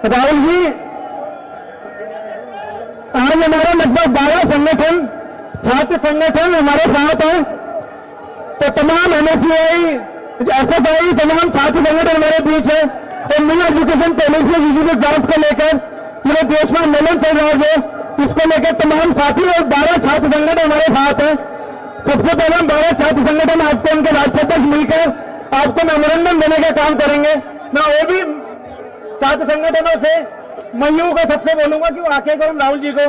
राहुल जी, आज हमारा लगभग 12 संगठन, छात्र संगठन हमारे साथ हैं। तो तमाम एमएससीआई, एसएफआई, तमाम छात्र संगठन हमारे बीच है। और new education policy UGC draft को लेकर पूरे देश में आंदोलन चल रहा है, उसको लेकर तमाम साथी और 12 छात्र संगठन हमारे साथ हैं। सबसे पहले हम 12 छात्र संगठन आपको उनके राष्ट्राध्यक्ष मिलकर आपको मेमोरेंडम देने का काम करेंगे। मैं वो भी छात्र संगठनों से मईयू को सबसे बोलूंगा कि वो आके करो राहुल जी को,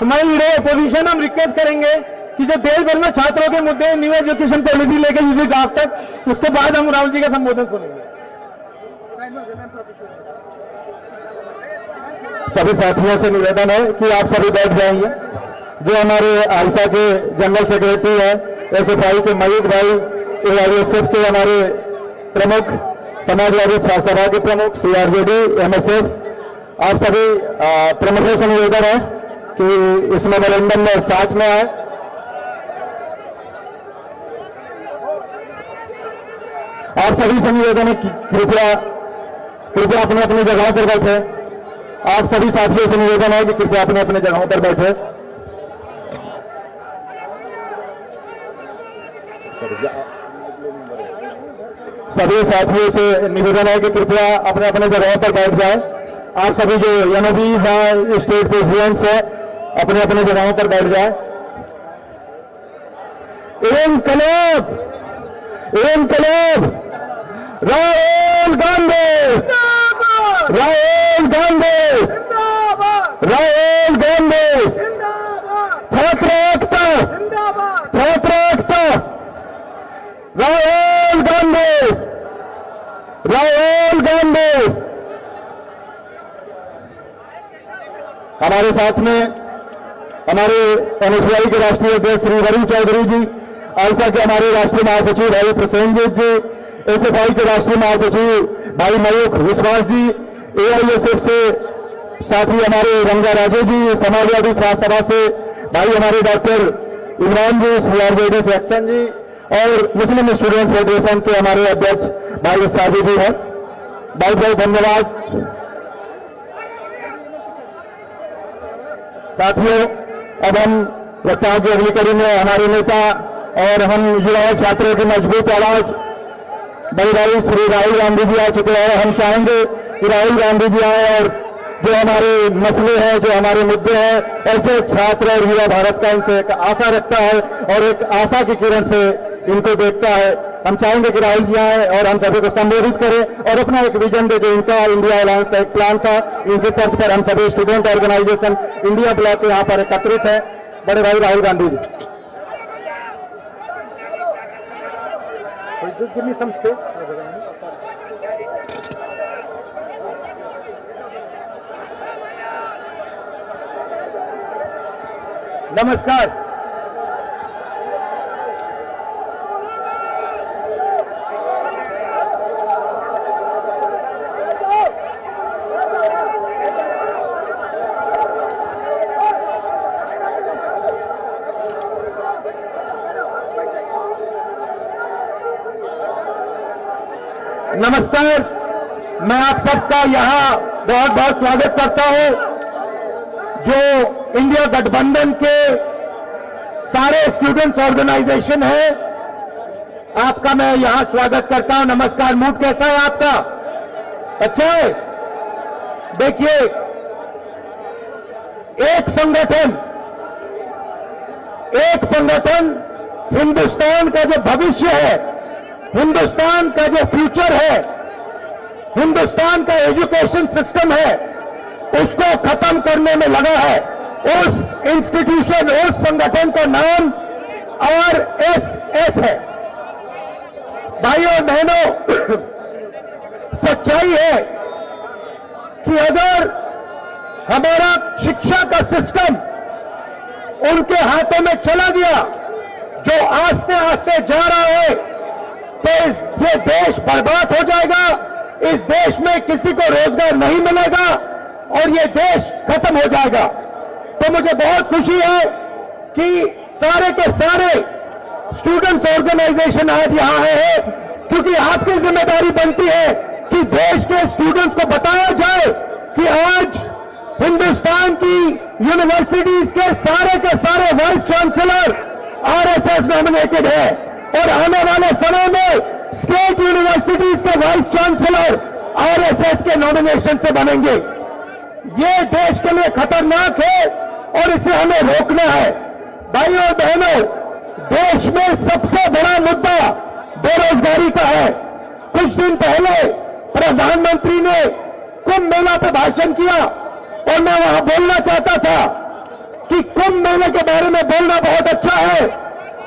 हमारी अपोजिशन हम रिक्वेस्ट करेंगे कि जो देश भर में छात्रों के मुद्दे न्यू एजुकेशन पॉलिसी लेकर यूजी ड्राफ्ट तक, उसके बाद हम राहुल जी का संबोधन सुनेंगे। सभी साथियों से निवेदन है कि आप सभी बैठ जाएंगे। जो हमारे आईसा के जनरल सेक्रेटरी है, एसएफआई के मयूख भाई, एआईएसएफ के हमारे प्रमुख, समाजवादी छात्र सभा के प्रमुख, सीआरजेडी, एमएसएफ, आप सभी प्रमुखों से निवेदन है कि इस मेमोरेंडम में साथ में आए। आप सभी से निवेदन है कि कृपया अपने अपनी जगहों पर बैठे। आप सभी साथियों से निवेदन है कि कृपया अपने अपने जगहों पर बैठे। सभी साथियों से निवेदन है कि कृपया अपने अपने जगहों पर बैठ जाएं। आप सभी जो एमओबीज हैं, स्टेट प्रेसिडेंट्स हैं, अपने अपने जगहों पर बैठ जाएं। इनकलाब, इनकलाब, राहुल गांधी, राहुल गांधी, राहुल गांधी, छात्र एकता, छात्र एकता, राहुल गांधी, राहुल गांधी। हमारे साथ में हमारे एनएसयूआई के राष्ट्रीय अध्यक्ष श्री वरुण चौधरी जी, आईसा के हमारे राष्ट्रीय महासचिव भाई प्रसेनजीत जी, एसएफआई के राष्ट्रीय महासचिव भाई मयूख विश्वास जी, एआईएसएफ से साथी हमारे रंगा राजे जी, समाजवादी छात्र सभा से भाई हमारे डॉक्टर इमरान जी, सीआरजेडी से अक्षन जी, और मुस्लिम स्टूडेंट फेडरेशन के हमारे अध्यक्ष भाई सादी जी हैं। बहुत बहुत धन्यवाद साथियों। अब हम वक्ताओं की अगली कड़ी में हमारे नेता और हम युवा छात्रों की मजबूत आवाज बड़े भाई श्री राहुल गांधी जी आ चुके हैं। हम चाहेंगे कि राहुल गांधी जी आए और जो हमारे मसले हैं, जो हमारे मुद्दे हैं, और जो छात्र और युवा भारत का इनसे एक आशा रखता है और एक आशा की किरण से इनको देखता है, हम चाहेंगे कि राहुल जी आए और हम सभी को संबोधित करें और अपना एक विजन दे। जो इनका इंडिया अलायंस का एक प्लान था, इनके तर्ज पर हम सभी स्टूडेंट ऑर्गेनाइजेशन इंडिया ब्लॉक यहाँ पर एकत्रित है। बड़े भाई राहुल गांधी जी। नमस्कार। नमस्कार, मैं आप सबका यहाँ बहुत बहुत स्वागत करता हूँ। जो इंडिया गठबंधन के सारे स्टूडेंट्स ऑर्गेनाइजेशन है, आपका मैं यहाँ स्वागत करता हूँ। नमस्कार। मूड कैसा है आपका? अच्छा है। देखिए, एक संगठन हिंदुस्तान का जो भविष्य है, हिंदुस्तान का जो फ्यूचर है, हिंदुस्तान का एजुकेशन सिस्टम है, उसको खत्म करने में लगा है। उस इंस्टीट्यूशन, उस संगठन का नाम आरएसएस है। भाइयों बहनों, सच्चाई है कि अगर हमारा शिक्षा का सिस्टम उनके हाथों में चला गया, जो आस्ते आस्ते जा रहा है, तो ये देश बर्बाद हो जाएगा। इस देश में किसी को रोजगार नहीं मिलेगा और ये देश खत्म हो जाएगा। तो मुझे बहुत खुशी है कि सारे के सारे स्टूडेंट्स ऑर्गेनाइजेशन आज यहां आए हैं, क्योंकि आपकी जिम्मेदारी बनती है कि देश के स्टूडेंट्स को बताया जाए कि की यूनिवर्सिटीज के सारे वाइस चांसलर आरएसएस नॉमिनेटेड है और आने वाले समय में स्टेट यूनिवर्सिटीज के वाइस चांसलर आरएसएस के नॉमिनेशन से बनेंगे। ये देश के लिए खतरनाक है और इसे हमें रोकना है। भाइयों और बहनों, देश में सबसे बड़ा मुद्दा बेरोजगारी का है। कुछ दिन पहले प्रधानमंत्री ने कुंभ मेला पर भाषण किया और मैं वहां बोलना चाहता था कि कुंभ मेले के बारे में बोलना बहुत अच्छा है,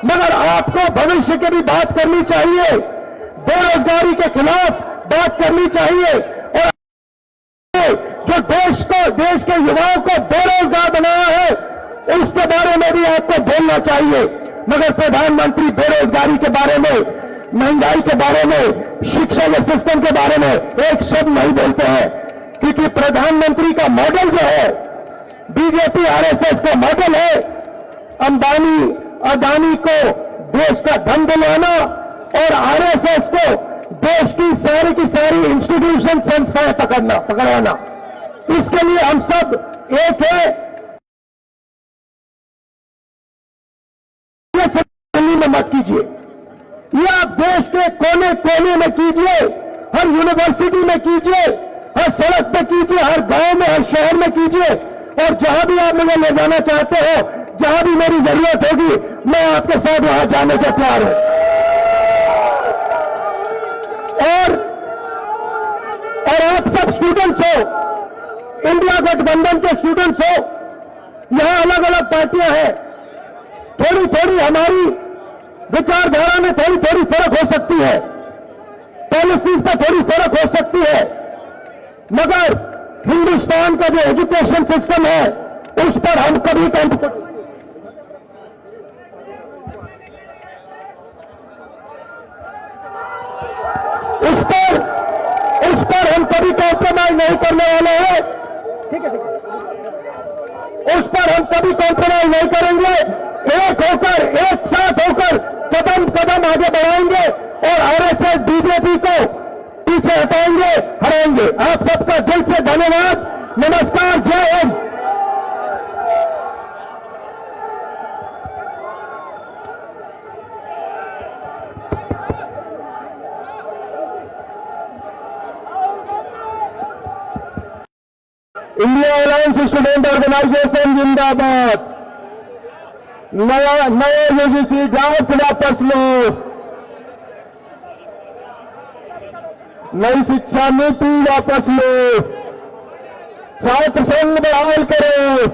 मगर आपको भविष्य की भी बात करनी चाहिए, बेरोजगारी के खिलाफ बात करनी चाहिए और जो देश के युवाओं को बेरोजगार बनाया है उसके बारे में भी आपको बोलना चाहिए। मगर प्रधानमंत्री बेरोजगारी के बारे में, महंगाई के बारे में, शिक्षा के सिस्टम के बारे में एक शब्द नहीं बोलते हैं, क्योंकि प्रधानमंत्री का मॉडल जो है बीजेपी आरएसएस का मॉडल है अंबानी अदानी को देश का धन दिलाना और आरएसएस को देश की सारी इंस्टीट्यूशन संस्थाएं पकड़वाना। इसके लिए हम सब एक है। ये सब दिल्ली में मत कीजिए, ये आप देश के कोने कोने में कीजिए, हर यूनिवर्सिटी में कीजिए, हर सड़क पे कीजिए, हर गांव में, हर शहर में कीजिए और जहां भी आप मुझे ले जाना चाहते हो, जहां भी मेरी जरूरत होगी, मैं आपके साथ वहां जाने को तैयार हूं। और आप सब स्टूडेंट्स हो, इंडिया गठबंधन के स्टूडेंट्स हो, यहां अलग अलग पार्टियां हैं, थोड़ी हमारी विचारधारा में थोड़ी फर्क हो सकती है, पॉलिसीज पर थोड़ी फर्क हो सकती है, मगर हिंदुस्तान का जो एजुकेशन सिस्टम है उस पर हम कभी उस पर हम कभी कॉम्प्रोमाइज नहीं करने वाले हैं। ठीक है, उस पर हम कभी कॉम्प्रोमाइज नहीं करेंगे। एक होकर, एक साथ होकर कदम आगे बढ़ाएंगे और आरएसएस बीजेपी को पीछे हटाएंगे, हराएंगे। आप सबका दिल से धन्यवाद। नमस्कार, जय हिंद। इंडिया अलायंस स्टूडेंट ऑर्गेनाइजेशन जिंदाबाद। नया यूजीसी ड्राफ्ट वापस लो, नई शिक्षा नीति वापस लो, छात्र संघ बहाल करो,